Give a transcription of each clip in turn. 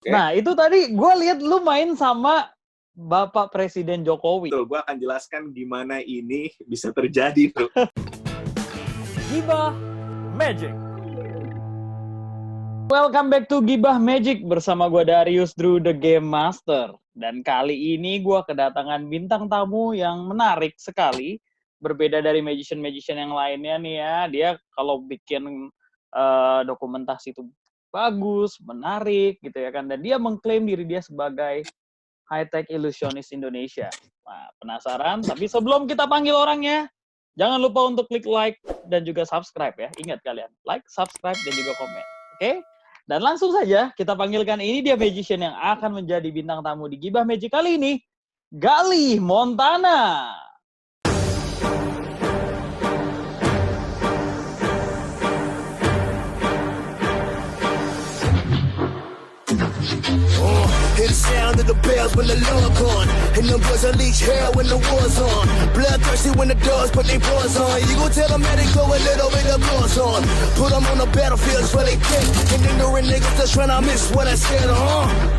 Oke? Nah, itu tadi gue lihat lu main sama Bapak Presiden Jokowi. Betul, gue akan jelaskan gimana ini bisa terjadi, bro. Gibah Magic. Welcome back to Gibah Magic bersama gue Darius Drew the Game Master. Dan kali ini gue kedatangan bintang tamu yang menarik sekali. Berbeda dari magician-magician yang lainnya nih ya. Dia kalau bikin dokumentasi itu bagus, menarik gitu ya kan. Dan dia mengklaim diri dia sebagai high-tech illusionist Indonesia. Nah, penasaran? Tapi sebelum kita panggil orangnya, jangan lupa untuk klik like dan juga subscribe ya. Ingat kalian, like, subscribe, dan juga komen. Oke? Dan langsung saja kita panggilkan, ini dia magician yang akan menjadi bintang tamu di Gibah Magic kali ini, Galih Montana. Hear the sound of the bells when the Lord gone, and the boys unleash hell when the war's on. Bloodthirsty when the dogs put their paws on. You gon' tell them that they go a little bit of gloss on. Put them on the battlefields where they think, and ignorant niggas just tryna miss what I said,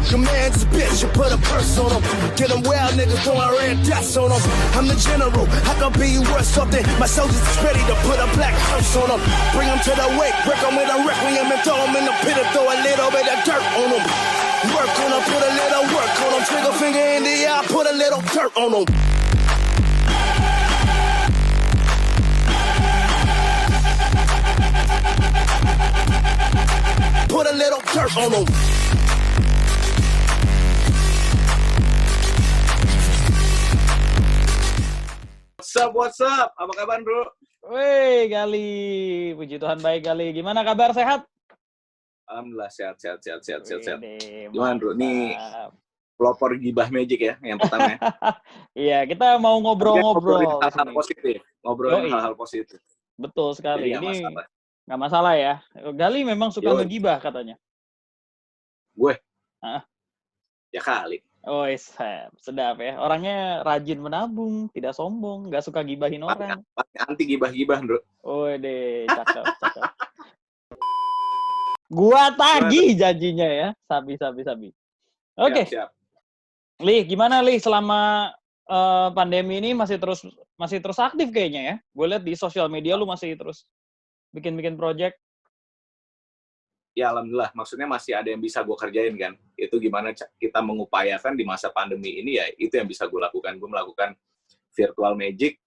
Your man's a bitch, you put a purse on them. Get them wild niggas throwing red dots on them. I'm the general, I can be worth something. My soldiers is ready to put a black hearse on them. Bring them to the wake, break them with a requiem and throw them in the pit and throw a little bit of dirt on them. Work on them, put a little work on them. Trigger finger in the eye, put a little dirt on them. Put a little dirt on them. What's up? Apa kabar, bro? Woi, Galih. Puji Tuhan baik, Galih. Gimana kabar, sehat? Alhamdulillah, sehat. Wih, Gimana, bro? Nih, mantap. pelopor Gibah Magic ya, yang pertama. Iya, kita mau ngobrol-ngobrol di hal-hal sini. positif. Ngobrolin Yoi. hal-hal positif. Betul sekali. Jadi nggak Ini masalah. nggak masalah ya. Gali memang suka Yoi. ngegibah katanya. Gue? Hah? Ya kali. Oh, sedap ya. Orangnya rajin menabung, tidak sombong, nggak suka gibahin orang. Anti gibah-gibah, bro. Oh, deh, cakep. Gua tagih janjinya ya. Sabi. Oke. Siap. Lih, gimana Lih selama pandemi ini masih terus aktif kayaknya ya? Gue lihat di sosial media lu masih terus bikin project. Ya, alhamdulillah. Maksudnya masih ada yang bisa gue kerjain kan. Itu gimana kita mengupayakan di masa pandemi ini, ya itu yang bisa gue lakukan. Gue melakukan virtual magic,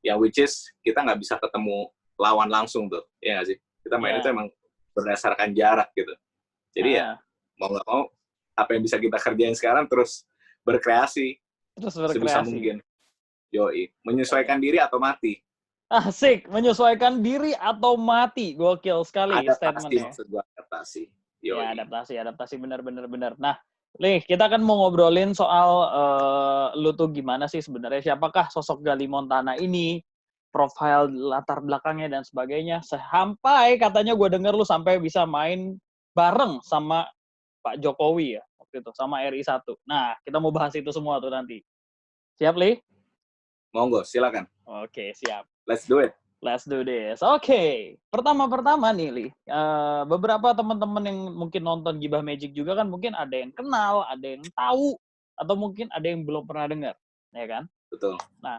yang which is kita nggak bisa ketemu lawan langsung tuh. Ya nggak sih? Kita main itu emang berdasarkan jarak gitu. Jadi ya, mau nggak mau, apa yang bisa kita kerjain sekarang terus berkreasi. Sebisa mungkin. Yoi. Menyesuaikan diri atau mati. Asik, menyesuaikan diri atau mati. Gokil sekali statementnya. Maksud gue adaptasi. Ya, adaptasi benar. Nah, Lih, kita kan mau ngobrolin soal lu tuh gimana sih sebenarnya, siapakah sosok Galih Montana ini, profil latar belakangnya dan sebagainya, sampai katanya gue denger lu sampai bisa main bareng sama Pak Jokowi ya, waktu itu, sama RI 1. Nah, kita mau bahas itu semua tuh nanti. Siap, Lih? Monggo, silakan. Oke, siap. Let's do it. Let's do this. Oke. Pertama nih, Li. Beberapa teman-teman yang mungkin nonton Gibah Magic juga kan mungkin ada yang kenal, ada yang tahu, atau mungkin ada yang belum pernah dengar. Ya kan? Betul. Nah,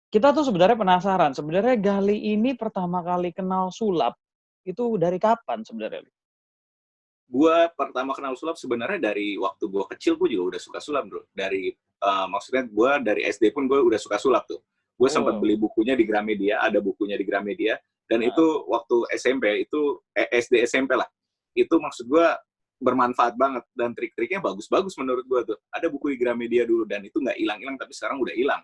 kita tuh sebenarnya penasaran. Sebenarnya Galih ini pertama kali kenal sulap, itu dari kapan sebenarnya, Li? Gue pertama kenal sulap sebenarnya dari waktu gue kecil, gue juga udah suka sulap, bro. Maksudnya gue dari SD pun gue udah suka sulap tuh. Gue sempat beli bukunya di Gramedia, ada bukunya di Gramedia, dan itu waktu SMP, SD SMP lah. Itu maksud gue bermanfaat banget, dan trik-triknya bagus-bagus menurut gue tuh. Ada buku di Gramedia dulu, dan itu nggak hilang-hilang, tapi sekarang udah hilang.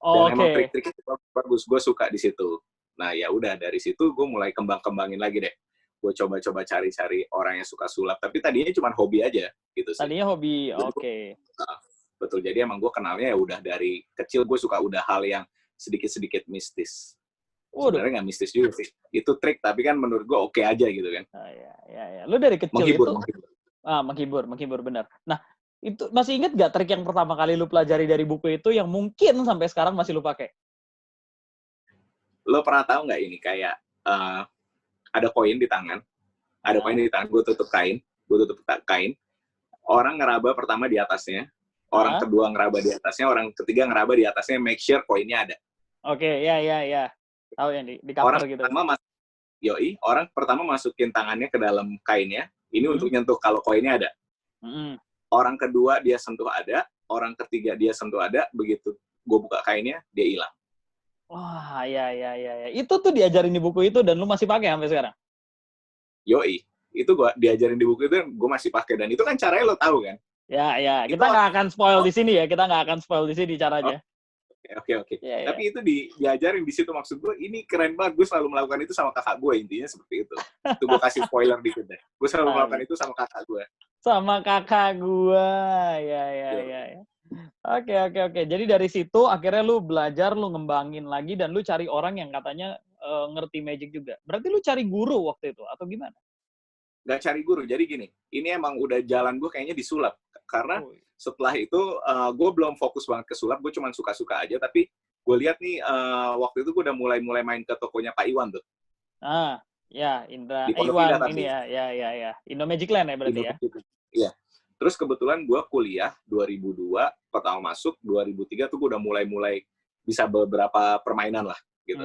Dan emang trik-triknya bagus, gue suka di situ. Nah ya udah, dari situ gue mulai kembangin lagi deh. Gue coba-coba cari-cari orang yang suka sulap, tapi tadinya cuma hobi aja gitu sih. Tadinya hobi, oke. Betul, jadi emang gue kenalnya ya udah dari kecil, gue suka udah hal yang sedikit-sedikit mistis. Sebenarnya nggak mistis juga sih. Itu trik, tapi kan menurut gue oke aja gitu kan. Ya. Lu dari kecil menghibur, benar. Nah, itu masih inget gak trik yang pertama kali lu pelajari dari buku itu yang mungkin sampai sekarang masih lu pakai? Lo pernah tahu nggak ini kayak ada koin di tangan, gue tutup kain, orang ngeraba pertama di atasnya, orang kedua ngeraba di atasnya, orang ketiga ngeraba di atasnya, make sure koinnya ada. Oke, ya. Tahu yang di cover gitu. Orang pertama masukin tangannya ke dalam kainnya, ini untuk nyentuh kalau koinnya ada. Orang kedua dia sentuh ada, orang ketiga dia sentuh ada, begitu gue buka kainnya, dia hilang. Wah, ya. Itu tuh diajarin di buku itu dan lu masih pakai sampai sekarang? Yoi, itu gue diajarin di buku itu, gue masih pakai, dan itu kan caranya lo tahu kan? Ya. Kita nggak akan spoil di sini ya, caranya. Oke. Tapi itu diajarin di situ, maksud gue ini keren banget, gue selalu melakukan itu sama kakak gue, intinya seperti itu. Itu gue kasih spoiler dikit deh. Gue selalu melakukan itu sama kakak gue. Sama kakak gue, ya. Oke. Jadi dari situ akhirnya lu belajar, lu ngembangin lagi, dan lu cari orang yang katanya ngerti magic juga. Berarti lu cari guru waktu itu, atau gimana? Nggak cari guru, jadi gini, ini emang udah jalan gue kayaknya disulap. Karena setelah itu, gue belum fokus banget ke sulap, gue cuma suka-suka aja, tapi gue lihat nih, waktu itu gue udah mulai main ke tokonya Pak Iwan tuh. Ya, Indra. Iwan ini ya. Indo Magic Land ya berarti ya? Iya. Terus kebetulan gue kuliah 2002, pertama masuk, 2003 tuh gue udah mulai bisa beberapa permainan lah, gitu.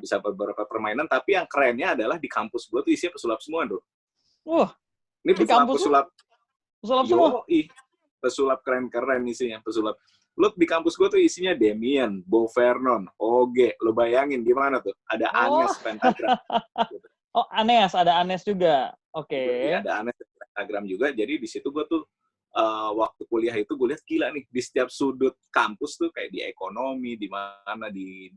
Bisa beberapa permainan, tapi yang kerennya adalah di kampus gue tuh isinya pesulap semua, bro. Ini di kampus pesulap semua? Pesulap keren-keren isinya, pesulap. Lu di kampus gue tuh isinya Damien, Bo Vernon, Oge. Lu bayangin gimana tuh? Ada Anes Pentagram. Gitu. Oh, ada Anes juga. Oke. Ada Anes Pentagram juga. Jadi di situ gue tuh waktu kuliah itu gue lihat gila nih, di setiap sudut kampus tuh kayak di ekonomi, di mana di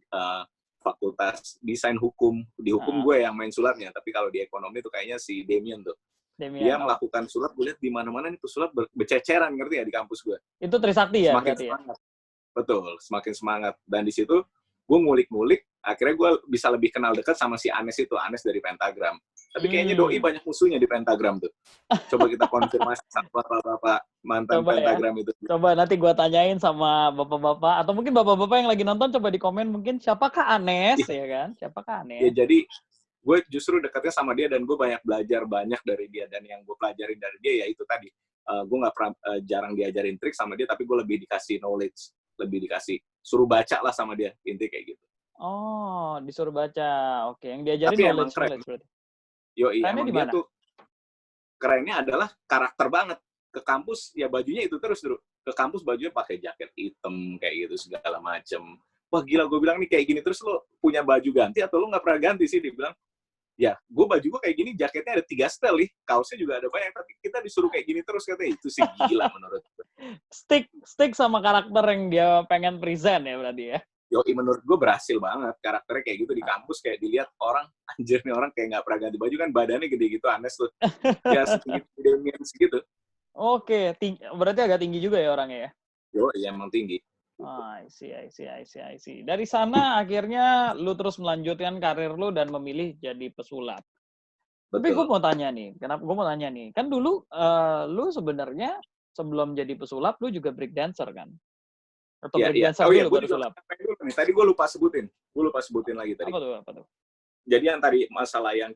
fakultas desain hukum. Di hukum gue yang main sulapnya, tapi kalau di ekonomi tuh kayaknya si Damien tuh. Dia melakukan sulap, gue lihat di mana-mana nih pesulap berceceran, ngerti ya, di kampus gue. Itu Trisakti ya? Semakin semangat. Betul, semakin semangat. Dan di situ gue ngulik-ngulik, akhirnya gue bisa lebih kenal dekat sama si Anes itu, Anes dari Pentagram. Tapi kayaknya Doi banyak musuhnya di Pentagram tuh. Coba kita konfirmasi sama bapak-bapak mantan Pentagram itu. Coba nanti gue tanyain sama bapak-bapak, atau mungkin bapak-bapak yang lagi nonton, coba di komen mungkin siapakah Anes, ya kan? Siapakah Anes? Ya, jadi gue justru dekatnya sama dia, dan gue banyak belajar banyak dari dia, dan yang gue pelajarin dari dia ya itu tadi, gue nggak pernah jarang diajarin trik sama dia, tapi gue lebih dikasih knowledge, lebih dikasih suruh baca lah sama dia, intinya kayak gitu. Oh, disuruh baca, oke, yang diajarin tapi knowledge berarti. Emang dia tuh kerennya adalah karakter banget. Ke kampus ya bajunya itu terus, Bro. Ke kampus bajunya pakai jaket hitam kayak gitu segala macem. Wah gila, gue bilang nih kayak gini terus lo punya baju ganti atau lo nggak pernah ganti sih? Dia bilang, ya, gue baju gue kayak gini, jaketnya ada 3 style nih, kaosnya juga ada banyak, tapi kita disuruh kayak gini terus, katanya. Itu sih gila menurut gue. Stick sama karakter yang dia pengen present ya berarti ya? Menurut gue berhasil banget, karakternya kayak gitu di kampus, kayak dilihat orang, anjir nih orang kayak nggak pernah ganti baju, kan badannya gede gitu, Anes tuh. Ya, setinggi segitu. Oke, berarti agak tinggi juga ya orangnya ya? Emang tinggi. I see. Dari sana akhirnya lu terus melanjutkan karir lu dan memilih jadi pesulap. Tapi gue mau tanya nih, kan dulu lu sebenarnya sebelum jadi pesulap lu juga break dancer kan? Atau break dancer dulu baru sulap? Tadi gue lupa sebutin lagi tadi. Apa tuh? Jadi yang tadi masalah yang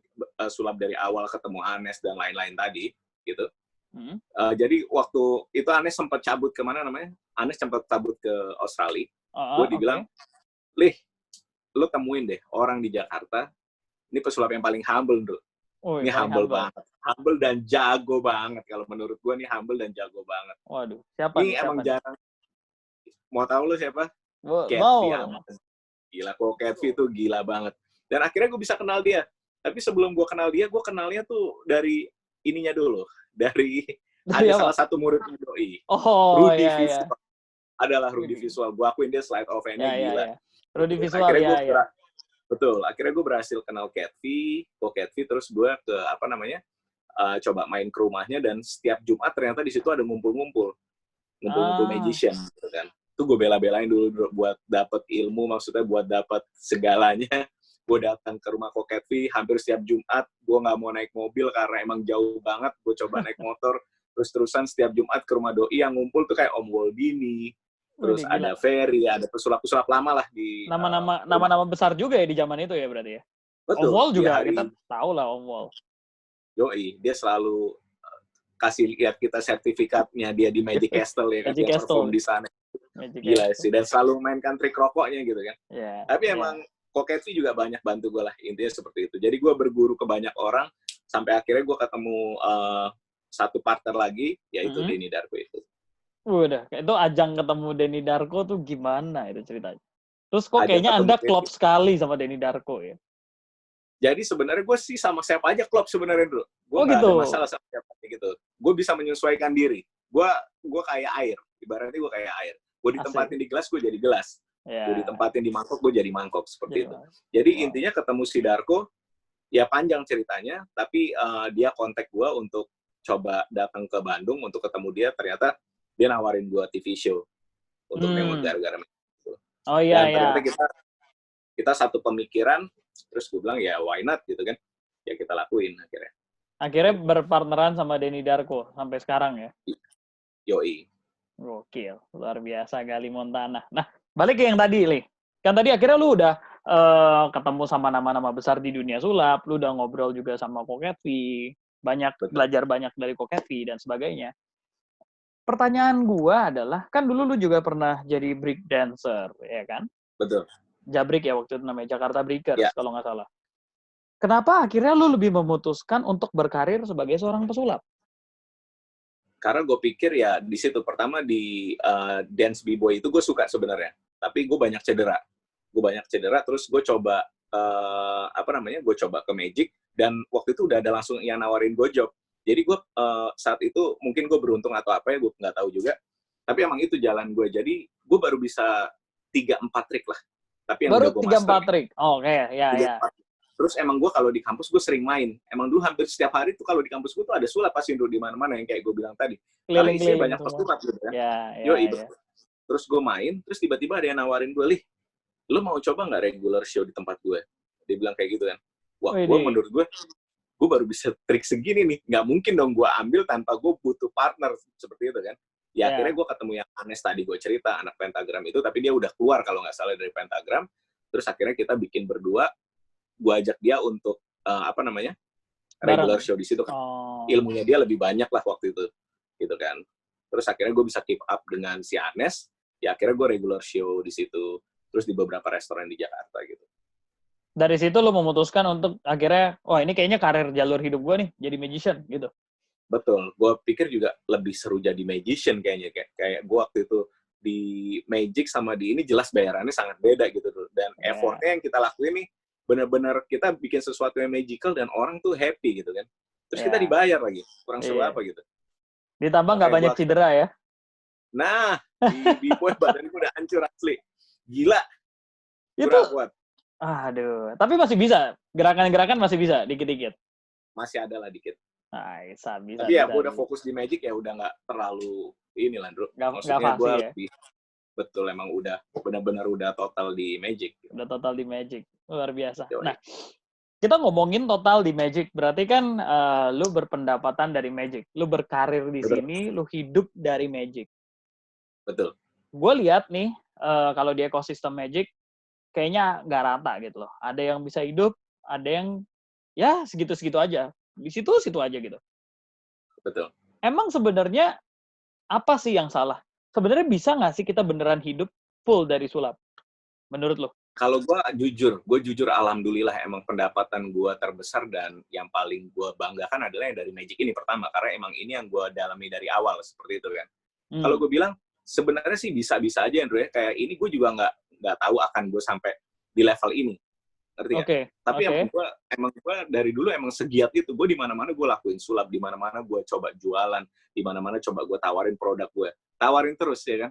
sulap dari awal ketemu Anes dan lain-lain tadi, gitu. Jadi waktu itu Anes sempat cabut kemana namanya? Anes sempat cabut ke Australia. Gue dibilang, Lih, lu temuin deh orang di Jakarta, ini pesulap yang paling humble, bro. Ini humble banget. Humble dan jago banget. Kalau menurut gue nih humble dan jago banget. Waduh, siapa ini emang jarang. Mau tahu lu siapa? Catfi. Gila, kok Catfi tuh gila banget. Dan akhirnya gue bisa kenal dia. Tapi sebelum gue kenalnya tuh dari ininya dulu. Dari ada salah satu muridnya Doi. Rudy Visual. Adalah Rudy Visual. Gue akuin dia slide of-nya gila. Rudy Visual, Betul. Akhirnya gue berhasil kenal Catfi, terus gue ke coba main ke rumahnya, dan setiap Jumat ternyata di situ ada ngumpul magician, gitu kan. Itu gue bela-belain dulu buat dapet ilmu, maksudnya buat dapet segalanya. Gue datang ke rumah Catfi hampir setiap Jumat. Gue nggak mau naik mobil karena emang jauh banget. Gue coba naik motor, terus-terusan setiap Jumat ke rumah Doi. Yang ngumpul tuh kayak Om Woldini, terus ada Ferry, ada pesulap-pesulap lama lah di nama-nama besar juga ya di zaman itu ya berarti ya. Betul. Om Wol juga kita tahu lah Om Wol. Dia selalu kasih lihat kita sertifikatnya dia di Magic Castle ya kan, Magic dia Castle. perform di sana. Magic Gila Castle. sih, dan selalu mainkan trik rokoknya gitu kan. Yeah, Tapi emang Koketsu juga banyak bantu gue lah, intinya seperti itu. Jadi gue berguru ke banyak orang, sampai akhirnya gue ketemu satu partner lagi, yaitu Denny Darko itu. Udah, itu ajang ketemu Denny Darko tuh gimana itu ceritanya? Terus kok Ajang kayaknya ketemu Anda Denny. klop sekali sama Denny Darko ya? Jadi sebenarnya gue sih sama siapa aja klop sebenarnya dulu. Gue nggak gitu. ada masalah sama siapa gitu. Gue bisa menyesuaikan diri. Gue kayak air. Ibaratnya gue kayak air. Gue ditempatin di gelas, gue jadi gelas. Gue ditempatin di mangkok, gue jadi mangkok. Seperti itu. Jadi intinya ketemu si Darko, ya panjang ceritanya, tapi dia kontak gue untuk coba datang ke Bandung untuk ketemu dia. Ternyata dia nawarin gue TV show untuk nengok gara-gara itu. Oh iya, dan ternyata kita satu pemikiran. Terus gue bilang, ya why not gitu kan. Ya kita lakuin akhirnya. Akhirnya berpartneran sama Denny Darko sampai sekarang ya? Yoi. Gokil, luar biasa Gali Montana. Nah, balik ke yang tadi, Li. Kan tadi akhirnya lu udah ketemu sama nama-nama besar di dunia sulap, lu udah ngobrol juga sama Koketvi, belajar banyak dari Koketvi dan sebagainya. Pertanyaan gua adalah, kan dulu lu juga pernah jadi break dancer, ya kan? Betul. Jabrik ya waktu itu namanya, Jakarta Breakers kalau nggak salah. Kenapa akhirnya lu lebih memutuskan untuk berkarir sebagai seorang pesulap? Karena gue pikir ya di situ pertama di dance b-boy itu gue suka sebenarnya, tapi gue banyak cedera. Terus gue coba gue coba ke Magic, dan waktu itu udah ada langsung yang nawarin gue job. Jadi gue saat itu mungkin gue beruntung atau apa ya, gue nggak tahu juga. Tapi emang itu jalan gue. Jadi gue baru bisa 3-4 trik lah. Tapi yang baru udah gue master. 3-4 trik? Oh, oke, ya. Terus emang gue kalau di kampus gue sering main. Emang dulu hampir setiap hari tuh kalau di kampus gue tuh ada sulap pasti duduk di mana-mana yang kayak gue bilang tadi. Karena isinya banyak pesulap gitu kan. Ya. Terus gue main, terus tiba-tiba ada yang nawarin gue, Lih, lu mau coba nggak regular show di tempat gue? Dia bilang kayak gitu kan. Wah, menurut gue baru bisa trik segini nih. Nggak mungkin dong gue ambil tanpa gue butuh partner seperti itu kan. Ya akhirnya gue ketemu yang Anes tadi gue cerita, anak Pentagram itu, tapi dia udah keluar kalau nggak salah dari Pentagram. Terus akhirnya kita bikin berdua, gue ajak dia untuk regular show di situ kan. Ilmunya dia lebih banyak lah waktu itu, gitu kan. Terus akhirnya gue bisa keep up dengan si Anes. Ya akhirnya gue regular show di situ. Terus di beberapa restoran di Jakarta gitu. Dari situ lo memutuskan untuk akhirnya, wah ini kayaknya karir jalur hidup gue nih, jadi magician gitu. Betul, gue pikir juga lebih seru jadi magician kayaknya. Kayak gue waktu itu di Magic sama di ini jelas bayarannya sangat beda gitu tuh. Dan effortnya yang kita lakuin nih, benar-benar kita bikin sesuatu yang magical dan orang tuh happy gitu kan. Terus kita dibayar lagi, kurang seru apa gitu. Ditambah nggak banyak cedera ya? Nah, di B-boy badan gue udah hancur asli. Gila. Itu, aduh. Tapi masih bisa, gerakan-gerakan masih bisa, dikit-dikit. Masih ada lah dikit. Nah, bisa. Tapi ya gue udah fokus di Magic ya udah nggak terlalu inilah, Bro. Maksudnya gue lebih betul emang udah benar-benar udah total di Magic. Udah total di Magic. Luar biasa. Nah, kita ngomongin total di Magic, berarti kan lu berpendapatan dari Magic. Lu berkarir di sini, lu hidup dari Magic. Betul. Gue lihat nih, kalau di ekosistem Magic, kayaknya nggak rata gitu loh. Ada yang bisa hidup, ada yang ya segitu-segitu aja. Di situ-situ aja gitu. Betul. Emang sebenarnya apa sih yang salah? Sebenarnya bisa nggak sih kita beneran hidup full dari sulap? Menurut lo? Kalau gue jujur alhamdulillah emang pendapatan gue terbesar dan yang paling gue banggakan adalah yang dari Magic ini pertama. Karena emang ini yang gue dalami dari awal, seperti itu kan. Kalau gue bilang, sebenarnya sih bisa-bisa aja Andrew ya. Kayak ini gue juga nggak tahu akan gue sampai di level ini. Ngerti kan? Tapi emang gue dari dulu emang segiat itu. Gue di mana-mana gue lakuin sulap, di mana-mana gue coba jualan, di mana-mana coba gue tawarin produk gue. Tawarin terus ya kan?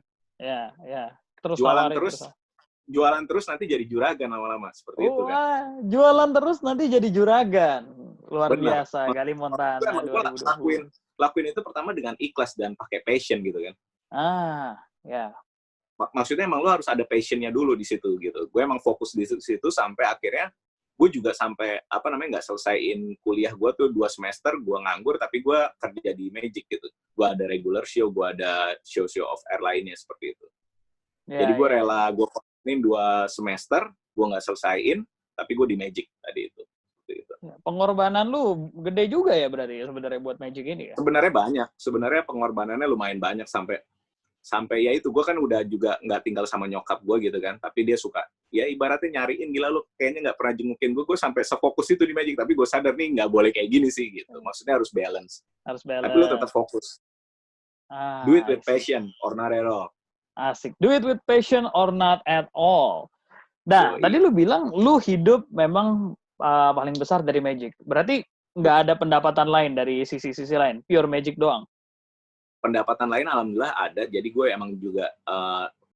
Ya. Terus jualan jualan terus nanti jadi juragan lama-lama seperti itu kan. Jualan terus nanti jadi juragan. Luar biasa, Gali Montana 2020. Lakuin itu pertama dengan ikhlas dan pakai passion gitu kan. Ya. Maksudnya emang lo harus ada passionnya dulu di situ gitu. Gue emang fokus di situ sampai akhirnya gue juga sampai nggak selesaiin kuliah gue tuh 2 semester gue nganggur, tapi gue kerja di Magic gitu. Gue ada regular show, gue ada show of air lainnya seperti itu. Jadi gue rela gue kontinin 2 semester, gue nggak selesaiin, tapi gue di Magic tadi itu. seperti itu. Pengorbanan lu gede juga ya berarti ya sebenarnya buat Magic ini ya? Sebenarnya banyak, sebenarnya pengorbanannya lumayan banyak sampai ya itu gue kan udah juga nggak tinggal sama nyokap gue gitu kan, tapi dia suka ya ibaratnya nyariin, gila lu kayaknya nggak pernah jengukin gue sampai sefokus itu di Magic, tapi gue sadar nih nggak boleh kayak gini sih gitu, maksudnya harus balance. Tapi lu tetap fokus. Do it with passion or not at all. Asik. Do it with passion or not at all. Nah, tadi lu bilang lu hidup memang paling besar dari Magic. Berarti nggak ada pendapatan lain dari sisi-sisi lain? Pure Magic doang? Pendapatan lain alhamdulillah ada. Jadi gue emang juga,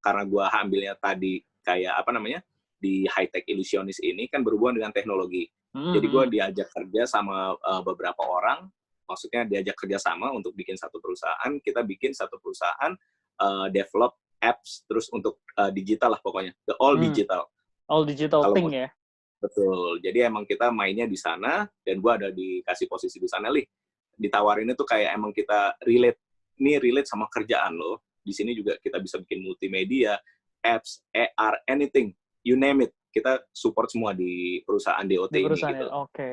karena gue ambilnya tadi kayak apa namanya, di high-tech illusionist ini kan berhubungan dengan teknologi. Jadi gue diajak kerja sama beberapa orang, maksudnya diajak kerja sama untuk bikin satu perusahaan. Kita bikin satu perusahaan, develop apps, terus untuk digital lah pokoknya. All digital. All digital thing ya? Betul. Jadi emang kita mainnya di sana, dan gue ada dikasih posisi di sana, Lih. Ditawarin itu kayak emang kita relate sama kerjaan lo. Di sini juga kita bisa bikin multimedia, apps, AR, anything, you name it. Kita support semua di perusahaan DOT di ini gitu. gitu. Oke.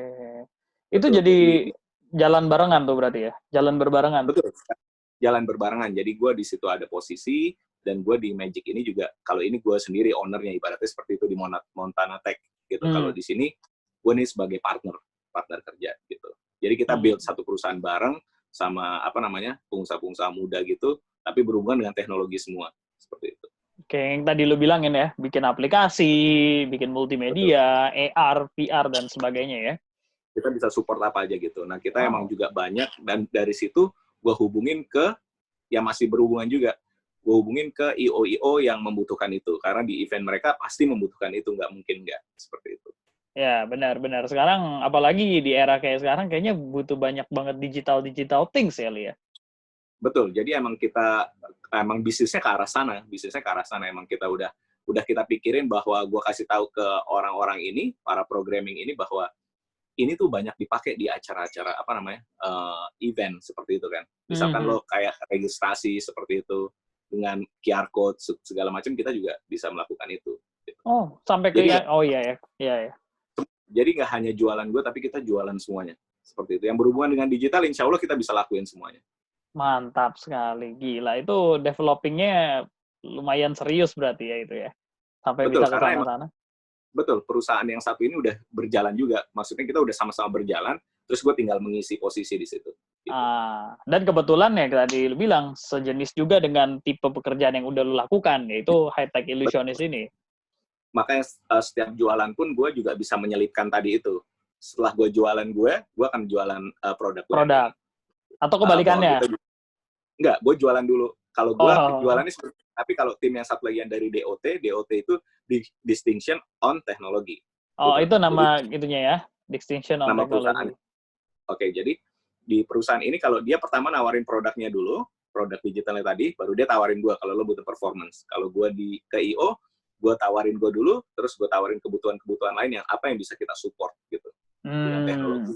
Itu jadi jalan barengan tuh berarti ya? Jalan berbarengan? Betul. Jalan berbarengan. Jadi gue di situ ada posisi, dan gue di Magic ini juga, kalau ini gue sendiri ownernya, ibaratnya seperti itu di Montana Tech gitu. Kalau di sini gue nih sebagai partner kerja gitu. Jadi kita build satu perusahaan bareng sama apa namanya pengusaha-pengusaha muda gitu, tapi berhubungan dengan teknologi semua seperti itu. Oke, yang tadi lu bilangin ya, bikin aplikasi, bikin multimedia, betul. AR, VR dan sebagainya ya. Kita bisa support apa aja gitu. Nah kita emang juga banyak, dan dari situ gue hubungin ke yang masih berhubungan juga. Gue hubungin ke IO yang membutuhkan itu, karena di event mereka pasti membutuhkan itu, nggak mungkin nggak, seperti itu. Ya, benar-benar. Sekarang, apalagi di era kayak sekarang, kayaknya butuh banyak banget digital things ya, Li ya? Betul, jadi emang bisnisnya ke arah sana, emang kita udah kita pikirin bahwa gue kasih tahu ke orang-orang ini, para programming ini, bahwa ini tuh banyak dipakai di acara-acara, apa namanya, event, seperti itu kan. Misalkan lo kayak registrasi seperti itu, dengan QR code segala macam, kita juga bisa melakukan itu. Gitu. Oh, sampai ke iya ya. Jadi nggak hanya jualan gue, tapi kita jualan semuanya. Seperti itu. Yang berhubungan dengan digital, insya Allah kita bisa lakuin semuanya. Mantap sekali, gila. Itu developing-nya lumayan serius berarti ya itu ya. Sampai betul, bisa ke sana-sana. Betul, perusahaan yang satu ini udah berjalan juga. Maksudnya kita udah sama-sama berjalan, terus gue tinggal mengisi posisi di situ. Gitu. Dan kebetulan ya tadi lu bilang sejenis juga dengan tipe pekerjaan yang udah lu lakukan, yaitu high-tech illusionist ini. Makanya setiap jualan pun gue juga bisa menyelipkan tadi itu. Setelah gue jualan gue akan jualan produk. Atau kebalikannya? Enggak, gue jualan dulu. Kalau gue jualannya seperti, tapi kalau tim yang satu lagi yang dari DOT itu Distinction on Technology. Oh, itu nama itunya ya? Distinction on Technology. Oke, jadi di perusahaan ini kalau dia pertama nawarin produknya dulu, produk digitalnya tadi, baru dia tawarin gue kalau lo butuh performance. Kalau gue ke IO, gue tawarin gue dulu, terus gue tawarin kebutuhan-kebutuhan lain yang apa yang bisa kita support gitu. Dengan teknologi.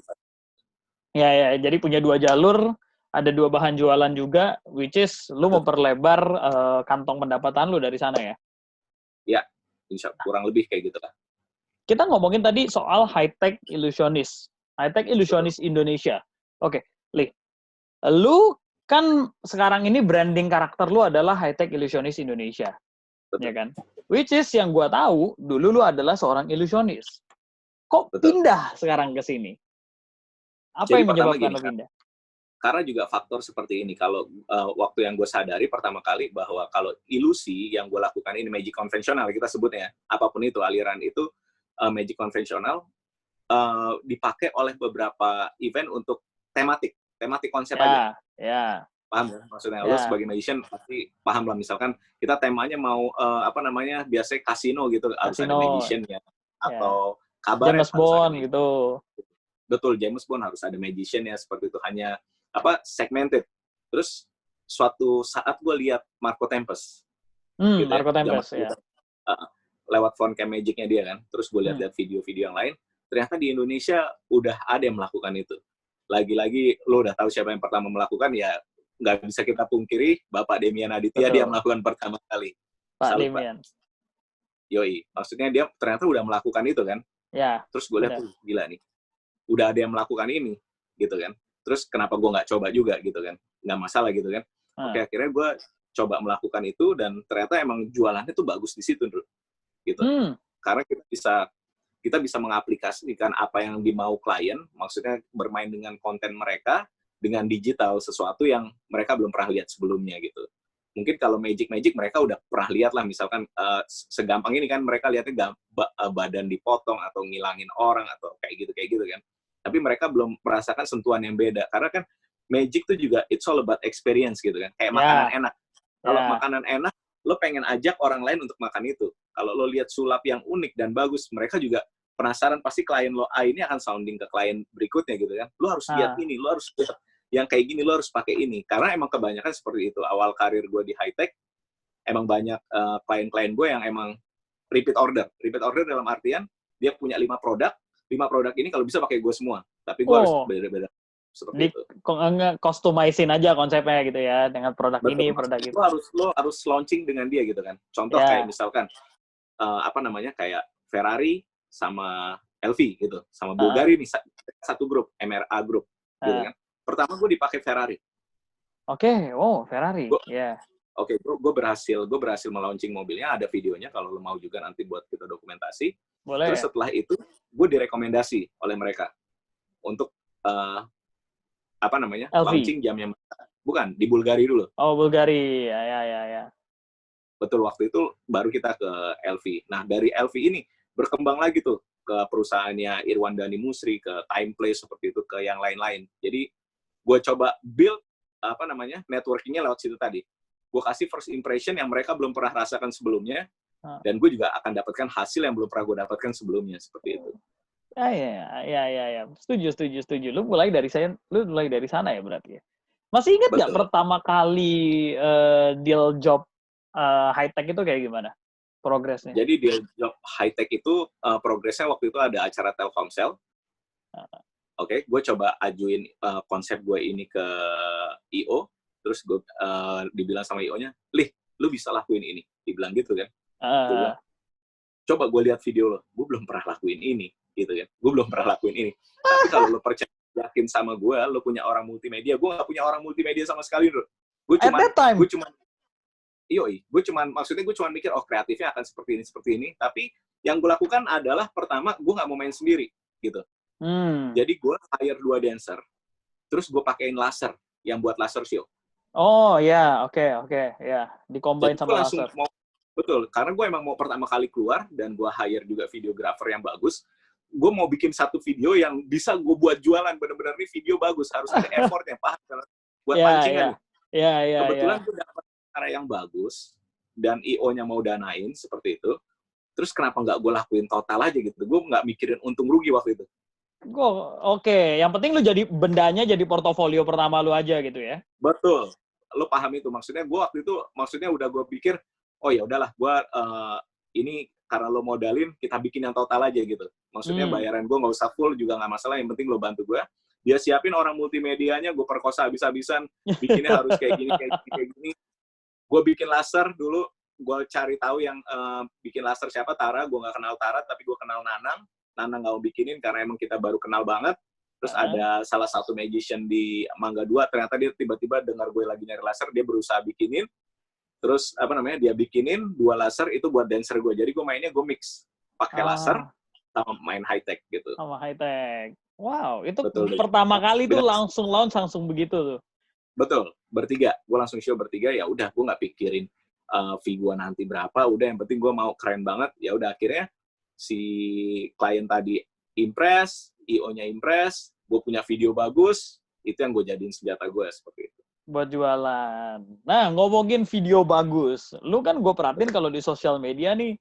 Ya, jadi punya dua jalur, ada dua bahan jualan juga, which is lu memperlebar kantong pendapatan lu dari sana ya? Ya, kurang lebih kayak gitu lah. Kita ngomongin tadi soal high-tech illusionist. High-tech illusionist Indonesia. Oke, Li. Lu kan sekarang ini branding karakter lu adalah high-tech illusionist Indonesia. Betul. Ya kan? Which is yang gua tahu, dulu lu adalah seorang illusionist. Kok pindah sekarang ke sini? Apa yang menyebabkan lu pindah? Karena juga faktor seperti ini. Kalau waktu yang gue sadari pertama kali bahwa kalau ilusi yang gue lakukan ini magic konvensional, kita sebutnya, apapun itu, aliran itu magic konvensional, dipakai oleh beberapa event untuk tematik konsep aja. Ya. Paham ya? Maksudnya lo sebagai magician pasti paham lah. Misalkan kita temanya mau biasanya kasino gitu, harus ada magician ya, atau kabar James Bond gitu. Betul, James Bond harus ada magician ya, seperti itu, hanya segmented. Terus suatu saat gue lihat Marco Tempest. Gitu Marco Tempest ya. Lewat phone cam magic-nya dia kan. Terus gue lihat video-video yang lain. Ternyata di Indonesia udah ada yang melakukan itu. Lagi-lagi lo udah tahu siapa yang pertama melakukan, ya nggak bisa kita pungkiri, Bapak Demian Aditya. Betul. Dia melakukan pertama kali. Pak Demian. Yoi. Maksudnya dia ternyata udah melakukan itu kan. Ya. Terus gue lihat, gila nih. udah ada yang melakukan ini, gitu kan. Terus kenapa gue nggak coba juga, gitu kan. Nggak masalah, gitu kan. Oke, akhirnya gue coba melakukan itu, dan ternyata emang jualannya tuh bagus di situ, Bro. Gitu. Karena kita bisa mengaplikasikan apa yang dimau klien, maksudnya bermain dengan konten mereka, dengan digital, sesuatu yang mereka belum pernah lihat sebelumnya, gitu. Mungkin kalau Magic mereka udah pernah lihat lah, misalkan segampang ini kan mereka lihatnya badan dipotong atau ngilangin orang atau kayak gitu kan. Tapi mereka belum merasakan sentuhan yang beda, karena kan Magic tuh juga it's all about experience gitu kan, kayak makanan enak. Kalau makanan enak, lo pengen ajak orang lain untuk makan itu. Kalau lo lihat sulap yang unik dan bagus, mereka juga penasaran, pasti klien lo A ini akan sounding ke klien berikutnya gitu kan. Lo harus lihat ini, lo harus lihat yang kayak gini, lo harus pakai ini. Karena emang kebanyakan seperti itu. Awal karir gue di high tech, emang banyak klien-klien gue yang emang repeat order. Repeat order dalam artian, dia punya 5 produk ini kalau bisa pakai gue semua. Tapi gue harus beda-beda. Seperti itu. Customize-in aja konsepnya gitu ya, dengan produk ini, produk itu. Lo harus launching dengan dia gitu kan. Contoh kayak misalkan, kayak Ferrari sama LV gitu, sama Bulgari nih, satu grup, MRA Group, gitu kan. Pertama gue dipakai Ferrari. Oke, Ferrari, Oke, gue berhasil melaunching mobilnya, ada videonya kalau lo mau juga nanti buat kita dokumentasi. Boleh. Terus setelah itu, gue direkomendasi oleh mereka untuk launching jamnya. Bukan, di Bulgari dulu. Oh, Bulgari, ya. Betul, waktu itu baru kita ke LV. Nah, dari LV ini berkembang lagi tuh ke perusahaannya Irwan Dhani Musri, ke Time Place seperti itu, ke yang lain-lain. Jadi gue coba build networkingnya lewat situ tadi. Gue kasih first impression yang mereka belum pernah rasakan sebelumnya, dan gue juga akan dapatkan hasil yang belum pernah gue dapatkan sebelumnya, seperti itu. Ya. Setuju. Lu mulai dari sana ya berarti ya. Masih ingat nggak pertama kali deal job high tech itu kayak gimana progresnya? Jadi deal job high tech itu progresnya waktu itu ada acara Telkomsel. Oke, gue coba ajuin konsep gue ini ke IO, terus gue dibilang sama IO-nya, "Lih, lu bisa lakuin ini." Dibilang gitu kan. Gue bilang, "Coba gue lihat video lo, gue belum pernah lakuin ini." Gitu kan. Gue belum pernah lakuin ini. Tapi kalau lo percaya, yakin sama gue, lo punya orang multimedia. Gue nggak punya orang multimedia sama sekali, bro. Gue cuma mikir, kreatifnya akan seperti ini. Tapi yang gue lakukan adalah, pertama, gue nggak mau main sendiri, gitu. Jadi gue hire 2 dancer, terus gue pakein laser, yang buat laser show. Oh ya, oke, ya, dicombine sama laser. Betul, karena gue emang mau pertama kali keluar, dan gue hire juga videographer yang bagus. Gue mau bikin satu video yang bisa gue buat jualan, bener-bener nih video bagus, harus ada effortnya, paham? Buat pancingan. Kebetulan gue dapat cara yang bagus, dan IO-nya mau danain, seperti itu. Terus kenapa nggak gue lakuin total aja gitu? Gue nggak mikirin untung rugi waktu itu. Oke. Yang penting lu jadi bendanya, jadi portofolio pertama lu aja gitu ya? Betul. Lu paham itu. Maksudnya gue waktu itu, udah gue pikir, oh ya udahlah, gue ini karena lo modalin, kita bikin yang total aja gitu. Maksudnya bayaran gue nggak usah full juga nggak masalah, yang penting lo bantu gue. Dia siapin orang multimedianya, gue perkosa habis-habisan, bikinnya harus kayak gini. Gue bikin laser dulu, gue cari tahu yang bikin laser siapa, Tara. Gue nggak kenal Tara, tapi gue kenal Nanang nggak mau bikinin karena emang kita baru kenal banget. Terus ada salah satu magician di Mangga 2, ternyata dia tiba-tiba dengar gue lagi nyari laser, dia berusaha bikinin. Terus dia bikinin 2 laser itu buat dancer gue. Jadi gue mainnya gue mix pakai laser sama main high tech gitu. Sama high tech. Wow, itu betul, pertama kali tuh langsung launch langsung begitu tuh. Betul, bertiga. Gue langsung show bertiga, ya udah gue nggak pikirin fee gue nanti berapa, udah yang penting gue mau keren banget. Ya udah akhirnya si klien tadi impress, IO-nya impress, gue punya video bagus, itu yang gue jadiin senjata gue seperti itu. Buat jualan. Nah, ngomongin video bagus. Lu kan gue perhatiin kalau di sosial media nih,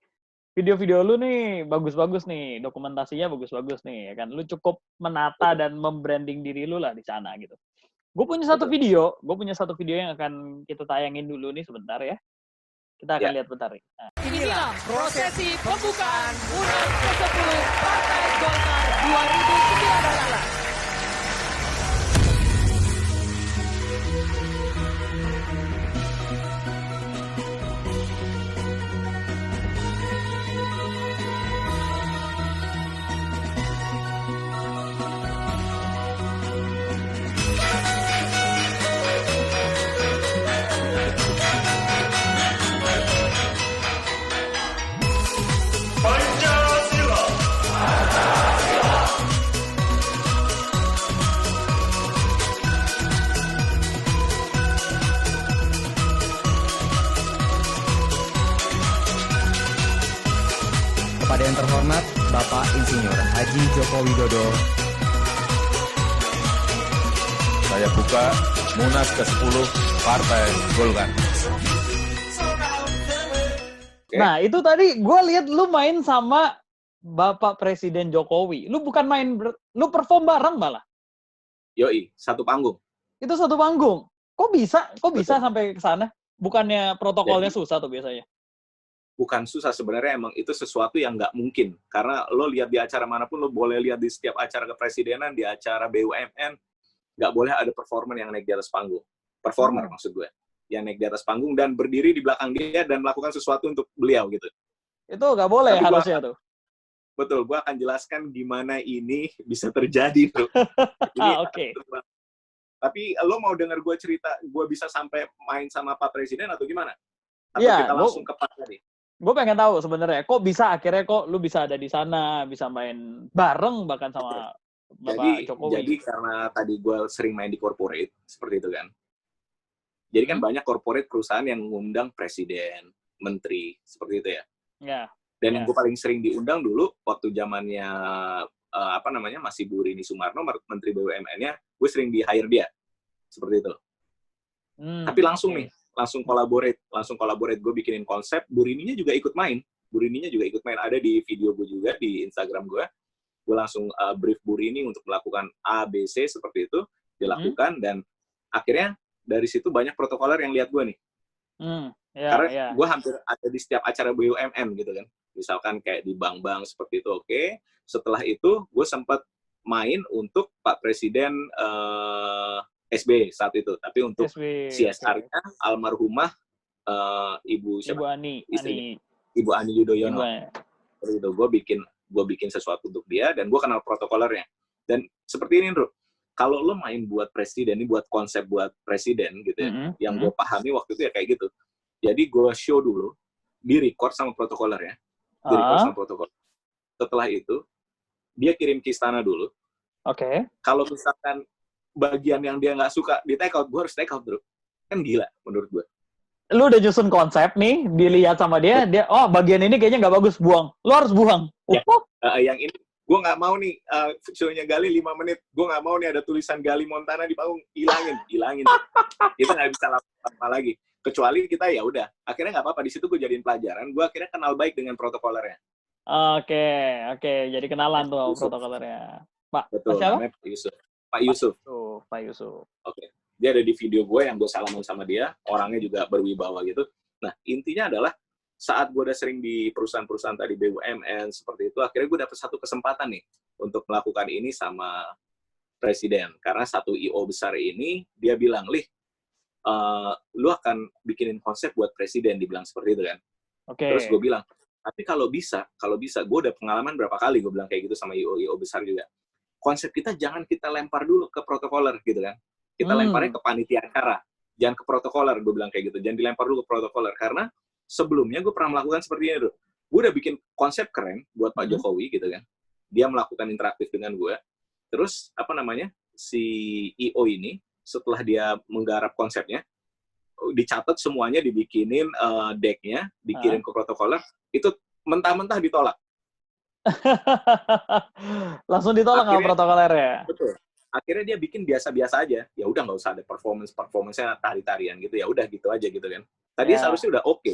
video-video lu nih bagus-bagus nih, dokumentasinya bagus-bagus nih, ya kan? Lu cukup menata dan membranding diri lu lah di sana gitu. Gue punya satu video yang akan kita tayangin dulu nih sebentar ya. Kita akan lihat bentar nih. Nah. Inilah prosesi pembukaan Munas ke-10 Partai Golkar 2019. Kepada yang terhormat, Bapak Insinyur Haji Joko Widodo. Saya buka Munas ke-10 Partai Golkar. Nah, itu tadi gue lihat lu main sama Bapak Presiden Jokowi. Lu bukan lu perform bareng malah. Yoi, satu panggung. Itu satu panggung. Kok bisa Betul. sampai ke sana? Bukannya protokolnya susah tuh biasanya? Bukan susah, sebenarnya emang itu sesuatu yang nggak mungkin. Karena lo lihat di acara manapun, lo boleh lihat di setiap acara kepresidenan, di acara BUMN, nggak boleh ada performer yang naik di atas panggung. Performer maksud gue. Yang naik di atas panggung dan berdiri di belakang dia dan melakukan sesuatu untuk beliau gitu. Itu nggak boleh Tapi harusnya tuh. Betul, gue akan jelaskan gimana ini bisa terjadi tuh. Ini Oke. Tapi lo mau denger gue cerita, gue bisa sampai main sama Pak Presiden atau gimana? Atau Iya, kita langsung ke Pak tadi? Gue pengen tahu sebenarnya, kok bisa akhirnya lu bisa ada di sana, bisa main bareng bahkan sama Bapak Jokowi. Jadi karena tadi gue sering main di corporate, seperti itu kan. Jadi kan banyak corporate perusahaan yang mengundang presiden, menteri, seperti itu ya. Ya. Dan yang gue paling sering diundang dulu, waktu zamannya, masih Bu Rini Sumarno, Menteri BUMN-nya, gue sering di-hire dia. Seperti itu. Tapi langsung nih, langsung collaborate, gue bikinin konsep, Bu Rininya juga ikut main, ada di video gue juga, di Instagram gue langsung brief Bu Rini untuk melakukan A, B, C, seperti itu, dilakukan, dan akhirnya dari situ banyak protokoler yang lihat gue nih. Karena gue hampir ada di setiap acara BUMN gitu kan, misalkan kayak di bank-bank seperti itu, oke. Setelah itu, gue sempat main untuk Pak Presiden SBY saat itu, tapi untuk CSR-nya almarhumah Ibu Ani Yudhoyono. Seperti itu, gue bikin sesuatu untuk dia dan gue kenal protokolernya. Dan seperti ini, Bro. Kalau lo main buat presiden, ini buat konsep buat presiden gitu ya, yang gue pahami waktu itu ya kayak gitu. Jadi gue show dulu, di-record sama protokolernya, Setelah itu, dia kirim ke istana dulu. Oke. Kalau misalkan bagian yang dia nggak suka di take out, gue harus take out, Bro. Kan gila menurut gue. Lu udah nyusun konsep nih, dilihat sama dia, bagian ini kayaknya nggak bagus, buang. Lu harus buang. Yang ini, gue nggak mau nih, show-nya Gali 5 menit, gue nggak mau nih ada tulisan Gali Montana di panggung, hilangin. Kita nggak bisa lakukan apa lagi. Kecuali kita ya udah, akhirnya nggak apa-apa, di situ gue jadiin pelajaran, gue akhirnya kenal baik dengan protokolernya. Oke, jadi kenalan tuh protokolernya. Pak, betul, siapa? namanya Pak Yusuf. Pak Yusuf. Oke. Dia ada di video gue yang gue salaman sama dia, orangnya juga berwibawa gitu. Nah, intinya adalah saat gue udah sering di perusahaan-perusahaan tadi BUMN seperti itu, akhirnya gue dapet satu kesempatan nih untuk melakukan ini sama presiden. Karena satu IO besar ini, dia bilang, Lih, lu akan bikinin konsep buat presiden, dibilang seperti itu kan. Oke. Terus gue bilang, tapi kalau bisa, gue udah pengalaman berapa kali gue bilang kayak gitu sama IO besar juga. Konsep kita jangan kita lempar dulu ke protokoler gitu kan. Kita lemparnya ke panitia acara. Jangan ke protokoler, gue bilang kayak gitu. Jangan dilempar dulu ke protokoler. Karena sebelumnya gue pernah melakukan seperti ini. Gue udah bikin konsep keren buat Pak Jokowi gitu kan. Dia melakukan interaktif dengan gue. Terus, si IO ini, setelah dia menggarap konsepnya, dicatat semuanya, dibikinin deck-nya, dikirim ke protokoler, itu mentah-mentah ditolak. Langsung ditolak sama protokolernya. Betul. Akhirnya dia bikin biasa-biasa aja. Ya udah nggak usah ada performance-nya tari-tarian gitu. Ya udah gitu aja gitu kan. Tadi seharusnya udah oke.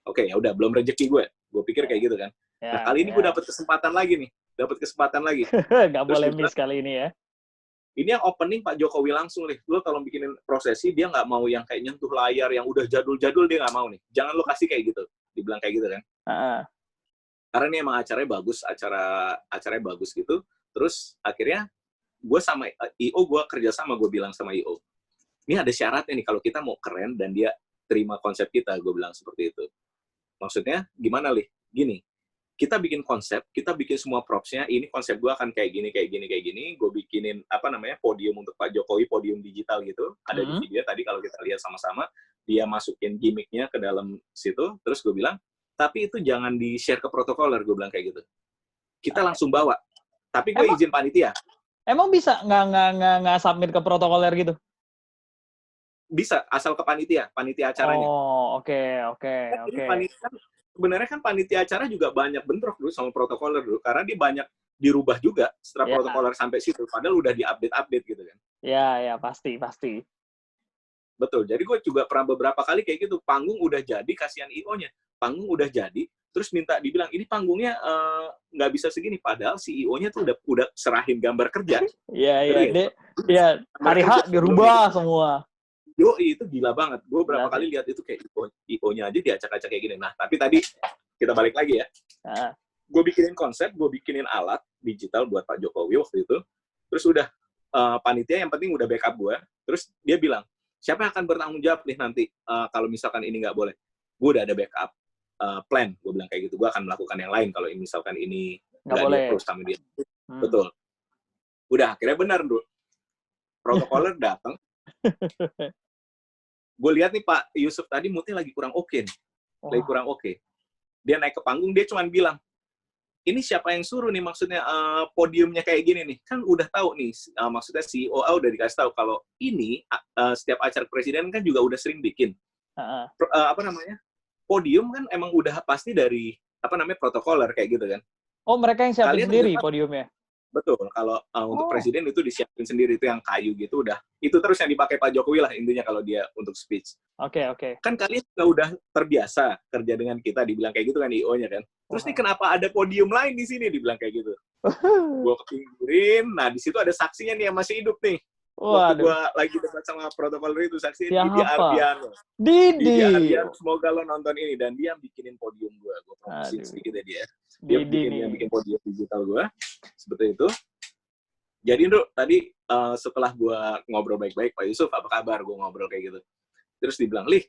Oke, ya udah belum rezeki gue. Gue pikir kayak gitu kan. Nah, kali ini gue dapet kesempatan lagi nih. Nggak boleh miss kali ini ya. Ini yang opening Pak Jokowi langsung nih. Lo kalau bikinin prosesi, dia nggak mau yang kayak nyentuh layar, yang udah jadul-jadul, dia nggak mau nih. Jangan lo kasih kayak gitu. Dibilang kayak gitu kan. Karena ini emang acaranya bagus gitu. Terus akhirnya gue sama IO, gue kerjasama, gue bilang sama IO, ini ada syaratnya nih kalau kita mau keren dan dia terima konsep kita, gue bilang seperti itu. Maksudnya gimana, Lih? Gini, kita bikin konsep, kita bikin semua props-nya, ini konsep gue akan kayak gini, gue bikinin, podium untuk Pak Jokowi, podium digital gitu, ada di video tadi kalau kita lihat sama-sama, dia masukin gimmick-nya ke dalam situ, terus gue bilang, tapi itu jangan di-share ke protokoler, gue bilang kayak gitu. Kita langsung bawa, tapi gue izin panitia. Emang bisa nggak submit ke protokoler gitu? Bisa, asal ke panitia acaranya. Oh, oke. Panitia sebenarnya kan panitia acara juga banyak bentrok dulu sama protokoler dulu, karena dia banyak dirubah juga setelah Ya. protokoler sampai situ, padahal udah di-update gitu kan. Ya, pasti. Betul, jadi gue juga pernah beberapa kali kayak gitu, panggung udah jadi, kasihan IO-nya, panggung udah jadi, terus minta dibilang, ini panggungnya nggak bisa segini, padahal si IO-nya tuh udah serahin gambar kerja. Iya. Hari H dirubah semua. Yoi, itu gila banget. Gue berapa Berarti. kali lihat itu kayak IO-nya aja diacak-acak kayak gini. Nah, tapi tadi kita balik lagi ya. Nah, Gue bikinin konsep, gue bikinin alat digital buat Pak Jokowi waktu itu. Terus udah panitia yang penting udah backup gue. Terus dia bilang, siapa yang akan bertanggung jawab nih nanti kalau misalkan ini nggak boleh? Gue udah ada backup plan. Gue bilang kayak gitu. Gue akan melakukan yang lain kalau misalkan ini nggak nggak boleh. di-approve sama dia. Hmm. Betul. Udah, akhirnya benar, bro. Protokoler datang. Gue lihat nih Pak Yusuf tadi moodnya lagi kurang oke nih. Lagi kurang oke. Dia naik ke panggung, dia cuma bilang, ini siapa yang suruh nih maksudnya podiumnya kayak gini nih. Kan udah tahu nih, maksudnya CEO udah dikasih tahu kalau ini setiap acara presiden kan juga udah sering bikin. Podium kan emang udah pasti dari protokoler kayak gitu kan. Oh, mereka yang siapin Kalian sendiri udah tahu? podiumnya? Betul, kalau untuk presiden itu disiapin sendiri, itu yang kayu gitu udah. Itu terus yang dipakai Pak Jokowi lah intinya kalau dia untuk speech. Oke. Kan kalian juga udah terbiasa kerja dengan kita, dibilang kayak gitu kan IO-nya kan. Terus nih kenapa ada podium lain di sini, dibilang kayak gitu. Gue kepinggirin, nah di situ ada saksinya nih yang masih hidup nih. Waktu gue lagi debat sama protokoler itu, saksinya Didi Ardiano. Didi Ardiano, semoga lo nonton ini. Dan dia bikinin podium gue promosiin sedikit ya dia. Dia bikin podium digital gue, seperti itu. Jadi Ndro, tadi setelah gue ngobrol baik-baik, Pak Yusuf, apa kabar? Gue ngobrol kayak gitu. Terus dibilang, Lih,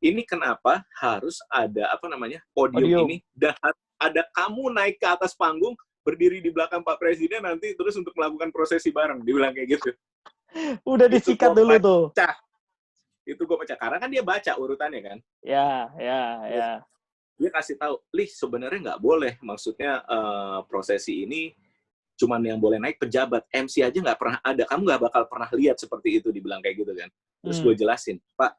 ini kenapa harus ada podium ini, dan ada kamu naik ke atas panggung, berdiri di belakang Pak Presiden nanti terus untuk melakukan prosesi bareng. Dibilang kayak gitu. Udah disikat dulu tuh. Itu gue pecah. Karena kan dia baca urutannya kan. Ya. Dia kasih tahu, Lih, sebenarnya nggak boleh. Maksudnya prosesi ini cuman yang boleh naik pejabat. MC aja nggak pernah ada. Kamu nggak bakal pernah lihat seperti itu, dibilang kayak gitu kan. Terus gue jelasin, Pak,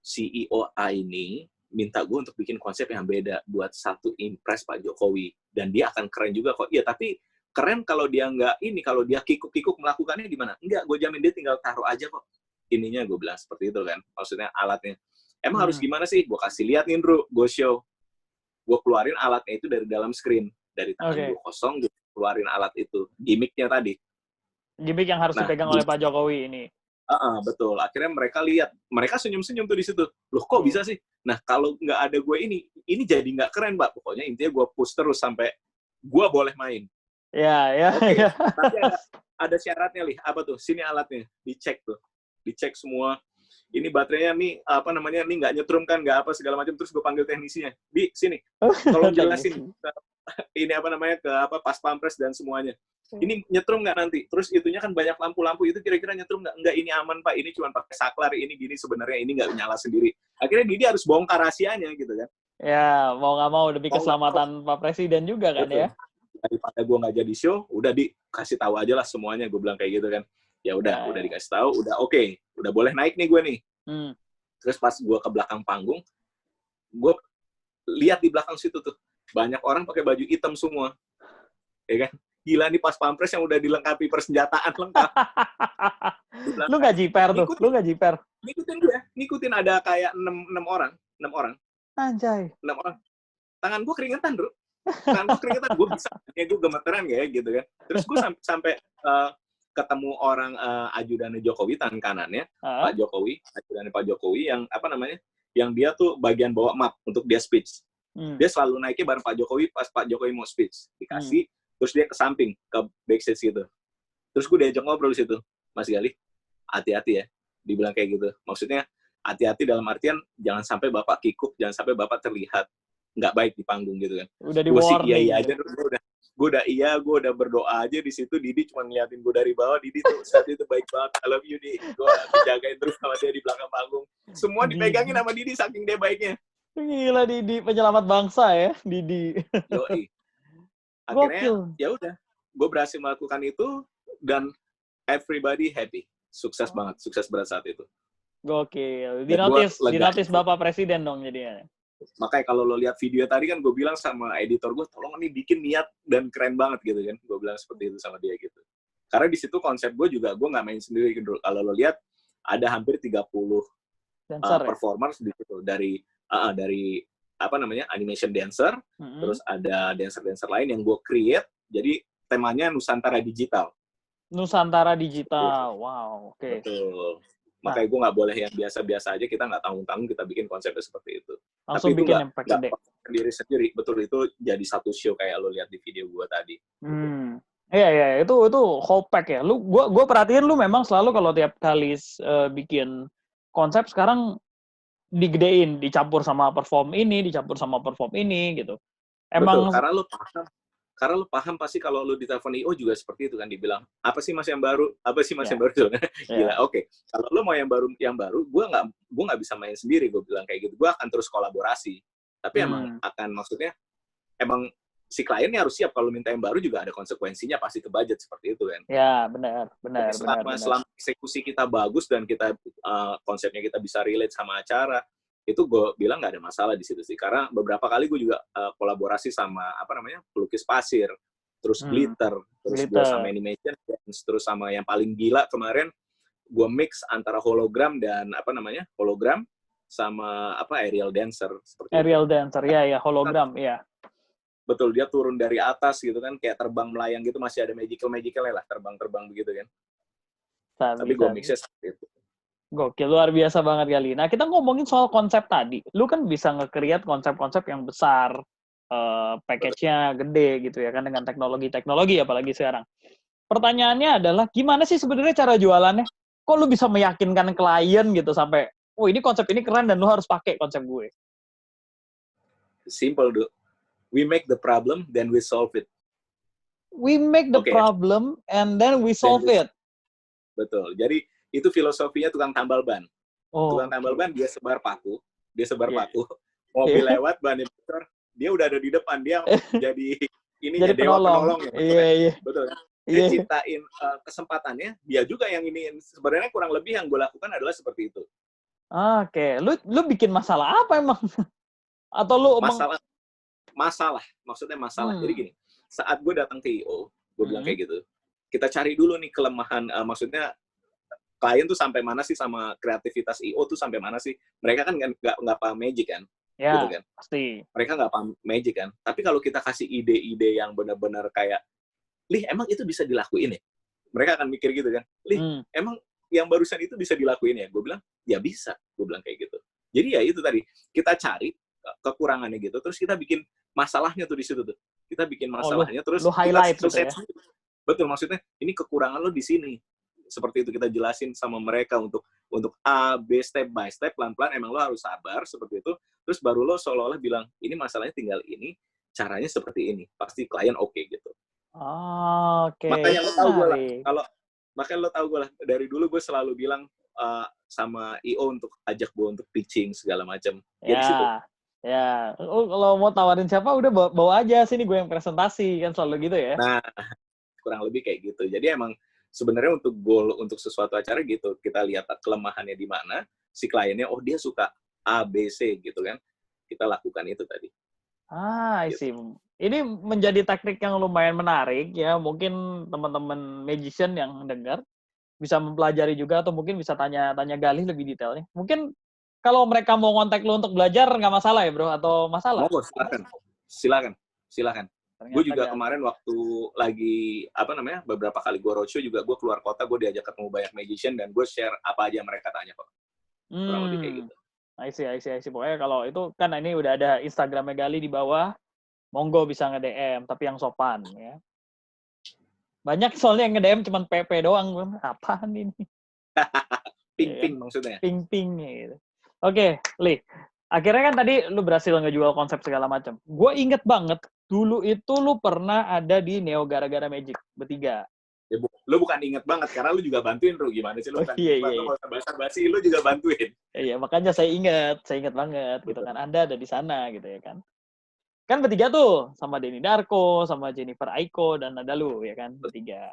CEO A ini minta gue untuk bikin konsep yang beda buat satu impress Pak Jokowi. Dan dia akan keren juga kok. Iya, tapi keren kalau dia nggak ini, kalau dia kikuk-kikuk melakukannya gimana? Enggak, gue jamin dia tinggal taruh aja kok. Ininya gue bilang seperti itu kan. Maksudnya alatnya. Emang harus gimana sih? Gue kasih lihat nih, Bro. Gue show. Gue keluarin alatnya itu dari dalam screen. Dari tangan gue kosong, gue keluarin alat itu. Gimmicknya tadi. Gimmick yang harus dipegang oleh Pak Jokowi ini. Betul. Akhirnya mereka lihat. Mereka senyum-senyum tuh di situ. Loh, kok bisa sih? Nah, kalau nggak ada gue ini jadi nggak keren, Pak. Pokoknya intinya gue push terus sampai gue boleh main. Ya. Tapi ada syaratnya, Lih. Apa tuh? Sini alatnya. Dicek tuh. Dicek semua. Ini baterainya nih, nih nggak nyetrum kan, nggak apa segala macam. Terus gue panggil teknisinya. Di sini. Tolong jelasin. Ini ke pas pampres dan semuanya. Ini nyetrum nggak nanti? Terus itunya kan banyak lampu-lampu, itu kira-kira nyetrum nggak? Nggak, ini aman Pak, ini cuma pakai saklar, ini gini sebenarnya, ini nggak nyala sendiri. Akhirnya Didi harus bongkar rahasianya gitu kan. Ya, mau nggak mau demi keselamatan Pak Presiden juga kan. Betul. Ya. Daripada gue nggak jadi show, udah dikasih tahu aja lah semuanya, gue bilang kayak gitu kan. Ya udah dikasih tahu, udah oke, udah boleh naik nih gue nih. Terus pas gue ke belakang panggung, gue lihat di belakang situ tuh, banyak orang pakai baju hitam semua. Ya kan? Gila nih pas pampres yang udah dilengkapi persenjataan lengkap. Lu nggak jiper tuh? Lu nggak jiper? Ngikutin ada kayak 6 orang. Anjay. 6 orang. Tangan gue keringetan, Bro. Gue bisa. Ya gue gemeteran ya gitu kan. Terus gue sampai ketemu orang ajudannya Jokowi, tangan kanannya, Pak Jokowi, ajudannya Pak Jokowi yang yang dia tuh bagian bawa map untuk dia speech. Dia selalu naiknya bareng Pak Jokowi pas Pak Jokowi mau speech. Dikasih, terus dia ke samping, ke backstage gitu. Terus gue diajak ngobrol di situ. Mas Gali, hati-hati ya. Dibilang kayak gitu. Maksudnya, hati-hati dalam artian, jangan sampai Bapak kikuk, jangan sampai Bapak terlihat nggak baik di panggung gitu kan. Udah di warning. Iya aja, gue udah berdoa aja di situ. Didi cuma ngeliatin gue dari bawah. Didi tuh saat itu baik banget. I love you, Didi. Gue dijagain terus sama dia di belakang panggung. Semua dipegangin sama Didi, saking dia baiknya. Gila, Didi. Penyelamat bangsa ya, Didi. Yoi. Akhirnya ya udah, gue berhasil melakukan itu dan everybody happy, sukses banget, sukses berat saat itu. Gokil, di notice Bapak Presiden dong jadinya. Makanya kalau lo lihat video tadi kan gue bilang sama editor gue, tolong nih bikin niat dan keren banget gitu kan. Gue bilang seperti itu sama dia gitu. Karena di situ konsep gue juga, gue nggak main sendiri gitu. Kalau lo lihat, ada hampir 30 Dancer ya? performers di situ. Dari apa namanya, animation dancer, terus ada dancer-dancer lain yang gue create, jadi temanya Nusantara Digital. Nusantara Digital, wow, oke. Betul. Makanya gue nggak boleh yang biasa-biasa aja, kita nggak tanggung-tanggung, kita bikin konsepnya seperti itu. Langsung Tapi itu bikin impact gede. sendiri, betul, itu jadi satu show kayak lo lihat di video gue tadi. Iya, itu whole pack ya. Gue perhatiin lu memang selalu kalau tiap kali bikin konsep sekarang digedein, dicampur sama perform ini gitu. Emang betul, karena lu paham pasti kalau lu ditelepon IO juga seperti itu kan, dibilang apa sih mas yang baru, yang baru. Gila, oke. Kalau lu mau yang baru, gue nggak bisa main sendiri, gue bilang kayak gitu. Gue akan terus kolaborasi, tapi emang emang si kliennya harus siap kalau minta yang baru, juga ada konsekuensinya pasti ke budget, seperti itu kan. Ya, benar. Selama eksekusi kita bagus dan kita konsepnya kita bisa relate sama acara, itu gue bilang nggak ada masalah di situ sih. Karena beberapa kali gue juga kolaborasi sama pelukis pasir, terus glitter, terus gue sama animation, terus sama yang paling gila kemarin gue mix antara hologram dan hologram sama aerial dancer. Dancer, ya hologram, ya. Betul, dia turun dari atas gitu kan, kayak terbang melayang gitu, masih ada magicalnya lah, terbang begitu kan. Tapi gue mixnya seperti itu. Gokil, luar biasa banget kali. Nah, kita ngomongin soal konsep tadi. Lu kan bisa nge-create konsep-konsep yang besar, package-nya gede gitu ya kan, dengan teknologi apalagi sekarang. Pertanyaannya adalah, gimana sih sebenarnya cara jualannya? Kok lu bisa meyakinkan klien gitu sampai, oh ini konsep ini keren dan lu harus pakai konsep gue? Simple, dude. We make the problem, then we solve it. We make the problem, and then we solve it. Betul. Jadi, itu filosofinya tukang tambal ban. Tukang tambal ban, dia sebar paku. Mobil lewat, bannya bocor, dia udah ada di depan. Dia jadi dewa penolong. Iya. Betul. Dia ciptain kesempatannya, dia juga yang ini. Sebenarnya kurang lebih yang gue lakukan adalah seperti itu. Oke. Lu bikin masalah apa emang? Atau lu masalah. Jadi gini, saat gue datang ke IO, gue bilang kayak gitu, kita cari dulu nih kelemahan, maksudnya klien tuh sampai mana sih sama kreativitas IO tuh sampai mana sih? Mereka kan nggak paham magic kan? Ya, gitu kan? Pasti. Mereka nggak paham magic kan? Tapi kalau kita kasih ide-ide yang benar-benar kayak, Lih, emang itu bisa dilakuin ya? Mereka akan mikir gitu kan, Lih, emang yang barusan itu bisa dilakuin ya? Gue bilang, ya bisa. Gue bilang kayak gitu. Jadi ya itu tadi, kita cari kekurangannya gitu, terus kita bikin masalahnya tuh di situ tuh. Kita bikin masalahnya, terus lu highlight kita gitu ya? Betul, maksudnya ini kekurangan lo di sini. Seperti itu kita jelasin sama mereka untuk A, B, step by step, pelan-pelan, emang lo harus sabar, seperti itu. Terus baru lo seolah-olah bilang, ini masalahnya tinggal ini, caranya seperti ini. Pasti klien oke gitu. Oke. Makanya lo tahu gue lah, makanya lo tahu gue lah, dari dulu gue selalu bilang sama IO untuk ajak gue untuk pitching segala macam. Ya, di situ. Ya, kalau mau tawarin siapa udah bawa aja sini gue yang presentasi, kan selalu gitu ya. Nah, kurang lebih kayak gitu. Jadi emang sebenarnya untuk goal untuk sesuatu acara gitu, kita lihat kelemahannya di mana, si kliennya dia suka A, B, C gitu kan. Kita lakukan itu tadi. I see. Ini menjadi teknik yang lumayan menarik ya. Mungkin teman-teman magician yang dengar bisa mempelajari juga, atau mungkin bisa tanya Galih lebih detailnya. Mungkin kalau mereka mau kontak lu untuk belajar, nggak masalah ya, bro? Atau masalah? Mau, silakan. Gue juga kemarin waktu lagi, beberapa kali gue roadshow juga, gue keluar kota, gue diajak ketemu banyak magician, dan gue share apa aja yang mereka tanya kok. Kurang lebih kayak gitu. I see. Pokoknya kalau itu, kan ini udah ada Instagramnya Galih di bawah, monggo bisa nge-DM, tapi yang sopan, ya. Banyak soalnya yang nge-DM cuma PP doang. Apaan ini? Ping-ping maksudnya. Ping-ping gitu. Oke, Li. Akhirnya kan tadi lu berhasil ngejual konsep segala macam. Gue inget banget, dulu itu lu pernah ada di Neo Gara-Gara Magic, bertiga. Ya, lu bukan inget banget, karena lu juga bantuin, Bro. Gimana sih lu? Iya. Lu mau basa-basi, lu juga bantuin. Iya, makanya saya inget banget. Betul. Gitu kan. Anda ada di sana, gitu ya kan. Kan bertiga tuh, sama Denny Darko, sama Jennifer Aiko, dan ada lu, ya kan, bertiga.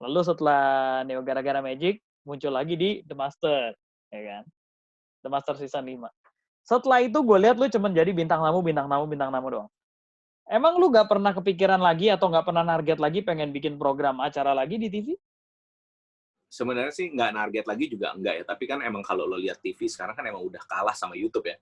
Lalu setelah Neo Gara-Gara Magic, muncul lagi di The Master, ya kan. The Master Season 5. Setelah itu gue lihat lu cuma jadi bintang tamu doang. Emang lu gak pernah kepikiran lagi atau gak pernah target lagi pengen bikin program acara lagi di TV? Sebenarnya sih nggak target lagi juga enggak ya, tapi kan emang kalau lo lihat TV sekarang kan emang udah kalah sama YouTube ya.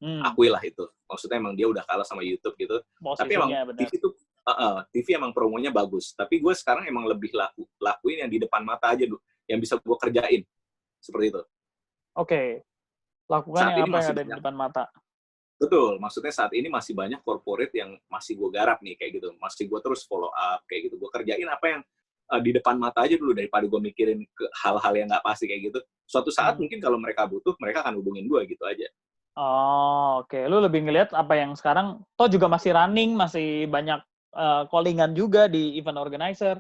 Akuilah itu. Maksudnya emang dia udah kalah sama YouTube gitu. Tapi emang Posisinya benar. TV emang promonya bagus. Tapi gue sekarang emang lebih lakuin yang di depan mata aja dulu, yang bisa gue kerjain. Seperti itu. Oke. Lakukan Saat yang ini apa yang masih ada di banyak. depan mata. Betul, maksudnya saat ini masih banyak corporate yang masih gue garap nih, kayak gitu. Masih gue terus follow up, kayak gitu. Gue kerjain apa yang di depan mata aja dulu, daripada gue mikirin ke hal-hal yang nggak pasti kayak gitu. Suatu saat mungkin kalau mereka butuh, mereka akan hubungin gue gitu aja. Oh, oke. Lu lebih ngelihat apa yang sekarang, toh juga masih running, masih banyak callingan juga di event organizer.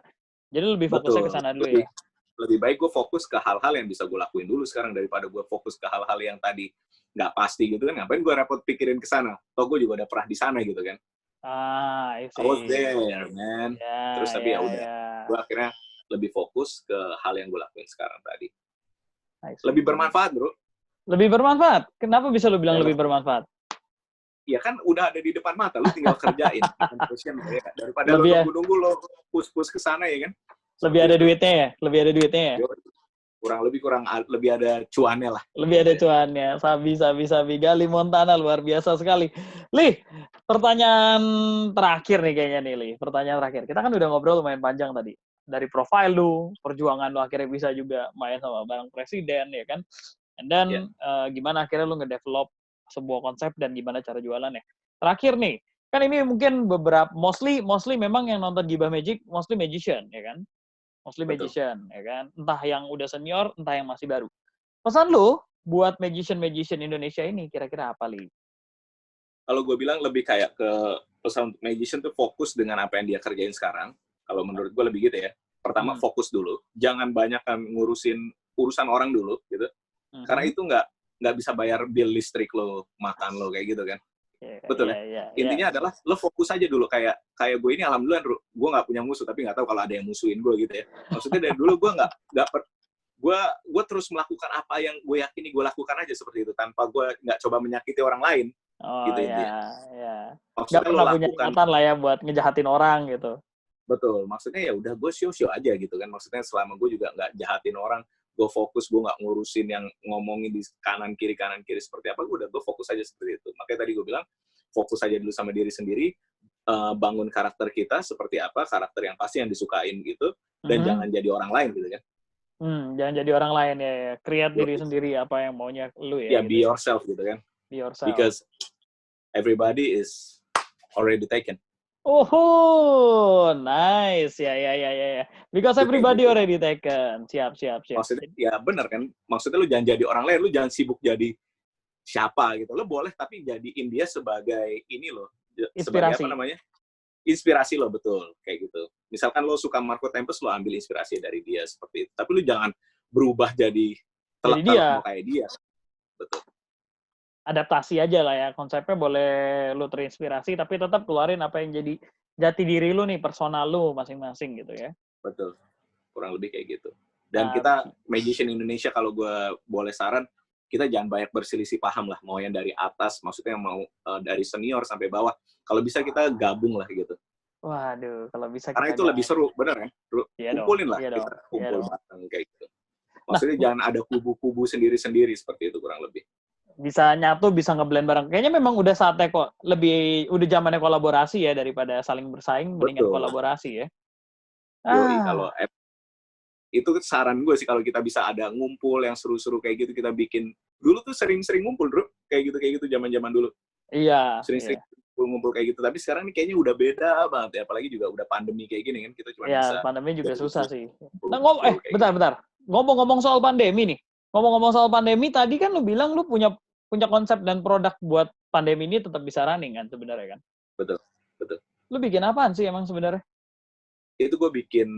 Jadi lebih fokusnya ke sana dulu ya? Lebih baik gue fokus ke hal-hal yang bisa gue lakuin dulu sekarang, daripada gue fokus ke hal-hal yang tadi nggak pasti gitu kan. Ngapain gue repot pikirin ke sana? Toh gue juga udah pernah di sana gitu kan. I see. I was there, man. Terus tapi ya udah. Gue akhirnya lebih fokus ke hal yang gue lakuin sekarang tadi. Lebih bermanfaat, bro. Lebih bermanfaat? Kenapa bisa lu bilang lebih bermanfaat? Ya kan udah ada di depan mata, lu tinggal kerjain. Daripada lu nunggu-nunggu lo push-push ke sana ya kan. Lebih ada duitnya ya? Lebih ada duitnya ya? Lebih ada cuannya lah. Lebih ada cuannya. Sabi. Gali Montana luar biasa sekali. Li, pertanyaan terakhir nih kayaknya nih, Li. Pertanyaan terakhir. Kita kan udah ngobrol lumayan panjang tadi. Dari profile lu, perjuangan lu akhirnya bisa juga main sama bareng presiden, ya kan? And then, gimana akhirnya lu ngedevelop sebuah konsep dan gimana cara jualannya. Terakhir nih, kan ini mungkin beberapa, mostly memang yang nonton Gibah Magic, mostly magician, ya kan? Mostly magician, ya kan? Entah yang udah senior, entah yang masih baru. Pesan lu buat magician Indonesia ini kira-kira apa, Li? Kalau gue bilang lebih kayak ke pesan untuk magician tuh fokus dengan apa yang dia kerjain sekarang. Kalau menurut gue lebih gitu ya. Pertama fokus dulu, jangan banyak ngurusin urusan orang dulu gitu. Karena itu nggak bisa bayar bill listrik lo, makan lo kayak gitu kan. Betul ya? Intinya adalah lo fokus aja dulu, kayak gue ini alhamdulillah gue nggak punya musuh, tapi nggak tahu kalau ada yang musuhin gue gitu ya. Maksudnya dari dulu gue gue terus melakukan apa yang gue yakini gue lakukan aja seperti itu, tanpa gue nggak coba menyakiti orang lain. Gitu intinya. Nggak pernah punya niatan lah ya buat ngejahatin orang gitu. Betul, maksudnya ya udah gue show aja gitu kan. Maksudnya selama gue juga nggak jahatin orang, gue fokus, gue nggak ngurusin yang ngomongin di kanan kiri seperti apa, gue fokus aja seperti itu. Makanya tadi gue bilang fokus aja dulu sama diri sendiri, bangun karakter kita seperti apa, karakter yang pasti yang disukain gitu, dan jangan jadi orang lain gitu kan. Jangan jadi orang lain ya. Create diri sendiri apa yang maunya lu ya. Ya, be yourself gitu kan. Be yourself. Because everybody is already taken. Oh, nice. Ya. Because everybody already taken. Siap. Maksudnya, ya benar kan. Maksudnya lu jangan jadi orang lain, lu jangan sibuk jadi siapa gitu. Lu boleh, tapi jadiin dia sebagai ini loh. Inspirasi. Sebagai apa namanya? Inspirasi lo, betul. Kayak gitu. Misalkan lo suka Marco Tempest, lo ambil inspirasi dari dia seperti itu. Tapi lu jangan berubah jadi telak-telak kayak dia. Betul. Adaptasi aja lah ya, konsepnya boleh lu terinspirasi tapi tetap keluarin apa yang jadi jati diri lu nih, personal lu masing-masing gitu ya. Betul, kurang lebih kayak gitu. Dan kita magician Indonesia, kalau gue boleh saran, kita jangan banyak berselisih paham lah, mau yang dari atas, maksudnya yang mau dari senior sampai bawah, kalau bisa kita gabung lah gitu. Waduh, kalau bisa karena itu lebih seru, bener kan? Kumpulin lah, kita kumpul bareng kayak gitu. Maksudnya jangan ada kubu-kubu sendiri-sendiri seperti itu, kurang lebih. Bisa nyatu, bisa ngeblend bareng. Kayaknya memang udah saatnya kok, udah zamannya kolaborasi ya, daripada saling bersaing, mendingan kolaborasi ya. Kalau itu saran gue sih, kalau kita bisa ada ngumpul yang seru-seru kayak gitu, kita bikin. Dulu tuh sering-sering ngumpul, bro, kayak gitu zaman-zaman dulu. Iya. Sering-sering ngumpul kayak gitu. Tapi sekarang ini kayaknya udah beda banget ya, apalagi juga udah pandemi kayak gini kan, kita cuma bisa. Iya, pandemi juga susah sih. Nah, bentar. Ngomong-ngomong soal pandemi nih. Ngomong-ngomong soal pandemi, tadi kan lu bilang lu punya konsep dan produk buat pandemi ini tetap bisa running kan sebenarnya kan? Betul. Lu bikin apaan sih emang sebenarnya? Itu gue bikin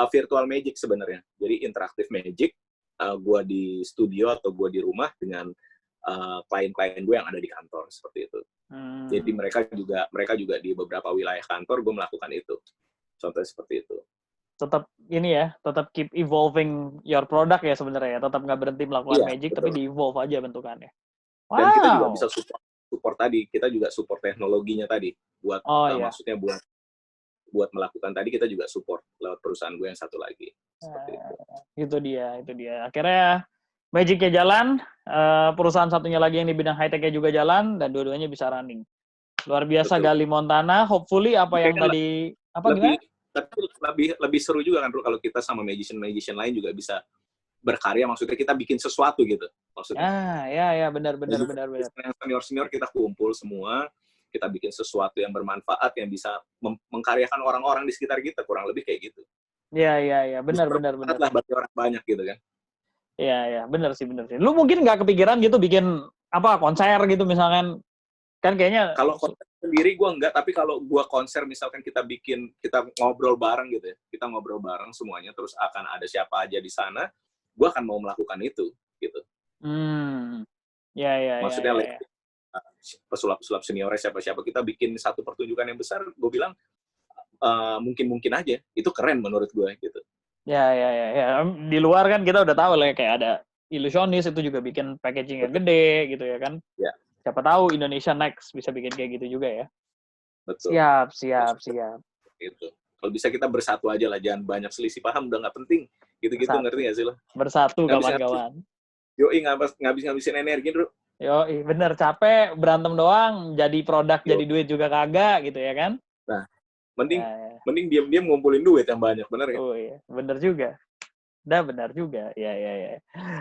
virtual magic sebenarnya. Jadi interaktif magic, gue di studio atau gue di rumah dengan klien-klien gue yang ada di kantor seperti itu. Jadi mereka juga di beberapa wilayah kantor gue melakukan itu. Contohnya seperti itu. Tetap ini ya, tetap keep evolving your product ya sebenarnya ya. Tetap nggak berhenti melakukan magic, betul. tapi di-evolve aja bentukannya. Dan kita juga Wow. bisa support tadi, kita juga support teknologinya tadi buat Iya. maksudnya buat melakukan tadi kita juga support lewat perusahaan gue yang satu lagi. Seperti itu. Itu dia. Akhirnya Magic-nya jalan, perusahaan satunya lagi yang di bidang high-tech-nya juga jalan, dan dua-duanya bisa running. Luar biasa. Betul. Gali Montana, hopefully apa yang Kan tadi, gimana? lebih seru juga kan, Bro, kalau kita sama magician lain juga bisa berkarya, maksudnya kita bikin sesuatu gitu. Maksudnya. Ya, benar. Yang senior kita kumpul semua, kita bikin sesuatu yang bermanfaat, yang bisa mengkaryakan orang-orang di sekitar kita, kurang lebih kayak gitu. Iya, benar. Lah bagi orang banyak gitu kan. Iya, benar sih. Lu mungkin nggak kepikiran gitu bikin konser gitu misalkan, kan kayaknya. Kalau konser sendiri gue enggak, tapi kalau gue konser misalkan kita ngobrol bareng gitu ya, kita ngobrol bareng semuanya, terus akan ada siapa aja di sana, gue akan mau melakukan itu gitu. Ya. Maksudnya pesulap seniornya siapa kita bikin satu pertunjukan yang besar, gue bilang mungkin aja, itu keren menurut gue gitu. Ya. Di luar kan kita udah tahu lah kayak ada Illusionis itu juga bikin packaging yang gede gitu ya kan. Ya. Siapa tahu Indonesia Next bisa bikin kayak gitu juga ya. Betul. Siap. Gitu. Kalau bisa kita bersatu aja lah, jangan banyak selisih paham, udah nggak penting. Gitu-gitu, ngerti nggak sih lo? Bersatu kawan-kawan. Yoi, ngabis-ngabisin energi, Bro. Yoi, bener, capek berantem doang, jadi produk, jadi duit juga kagak gitu ya kan. Nah, mending diam-diam ngumpulin duit yang banyak, bener ya? Oh iya, bener juga. Benar juga. Ya.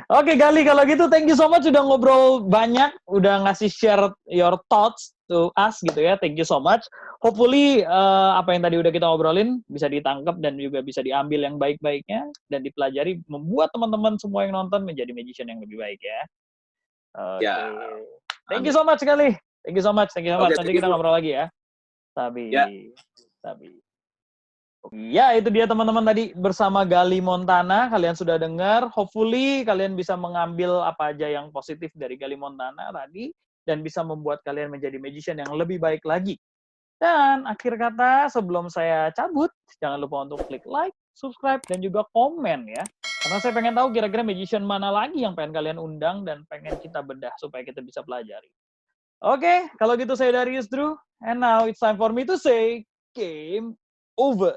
Oke, Gali, kalau gitu thank you so much udah ngobrol banyak, udah ngasih share your thoughts to us gitu ya. Thank you so much. Hopefully apa yang tadi udah kita ngobrolin bisa ditangkap dan juga bisa diambil yang baik-baiknya dan dipelajari, membuat teman-teman semua yang nonton menjadi magician yang lebih baik ya. Oke. Ya. Thank you so much, Gali. Thank you so much. Okay, Nanti kita ngobrol lagi ya. Tapi. Ya, itu dia teman-teman tadi bersama Gali Montana. Kalian sudah dengar. Hopefully kalian bisa mengambil apa aja yang positif dari Gali Montana tadi dan bisa membuat kalian menjadi magician yang lebih baik lagi. Dan akhir kata sebelum saya cabut, jangan lupa untuk klik like, subscribe, dan juga komen ya. Karena saya pengen tahu kira-kira magician mana lagi yang pengen kalian undang dan pengen kita bedah supaya kita bisa pelajari. Oke, kalau gitu saya Darius Drew. And now it's time for me to say game over.